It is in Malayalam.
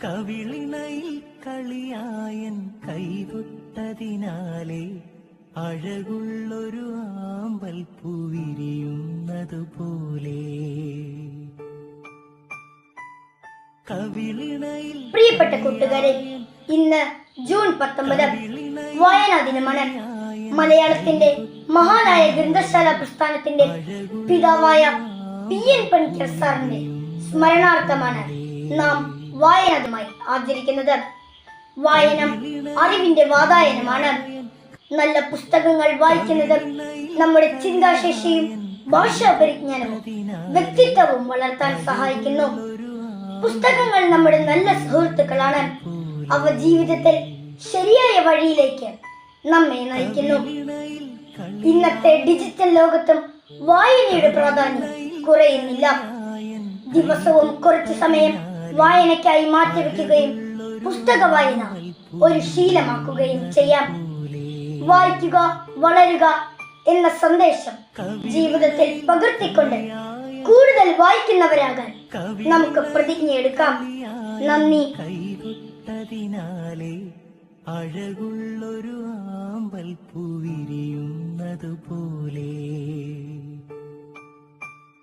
കവിളിണയിൽ കളിയായൻ കൈതൊട്ടതിനാലെ അഴകുള്ളൊരു ആമ്പൽ പൂവിരിയുന്നതുപോലെ. പ്രിയപ്പെട്ട കൂട്ടുകാരെ, ഇന്ന് ജൂൺ 19 വായനാ ദിനമാണ്. മലയാളത്തിന്റെ മഹാനായ ഗ്രന്ഥശാല പ്രസ്ഥാനത്തിന്റെ പിതാവായ PN പണിക്കർ സാറിന്റെ സ്മരണാർത്ഥമാണ് നാം വായനാ ദിനമായി ആചരിക്കുന്നത്. വായന അറിവിന്റെ വാതായനമാണ്. നല്ല പുസ്തകങ്ങൾ വായിക്കുന്നത് നമ്മുടെ ചിന്താശേഷിയും ഭാഷാ പരിജ്ഞാനവും വ്യക്തിത്വവും വളർത്താൻ സഹായിക്കുന്നു. പുസ്തകങ്ങൾ നമ്മുടെ നല്ല സുഹൃത്തുക്കളാണ്. അവ ജീവിതത്തിൽ ശരിയായ വഴിയിലേക്ക് നമ്മെ നയിക്കുന്നു. ഇന്നത്തെ ഡിജിറ്റൽ ലോകത്തും വായനയുടെ പ്രാധാന്യം കുറയുന്നില്ല. ദിവസവും കുറച്ചു സമയം വായനയ്ക്കായി മാറ്റിവെക്കുകയും പുസ്തക വായന ഒരു ശീലമാക്കുകയും ചെയ്യാം. വായിക്കുക, വളരുക എന്ന സന്ദേശം ജീവിതത്തിൽ പകർത്തിക്കൊണ്ട് കൂടുതൽ വായിക്കുന്നവരാകാൻ നമുക്ക് പ്രതിജ്ഞയെടുക്കാം. നന്ദി. അഴകുള്ളൊരു ആമ്പൽ പൂവിരിയുന്നതുപോലെ.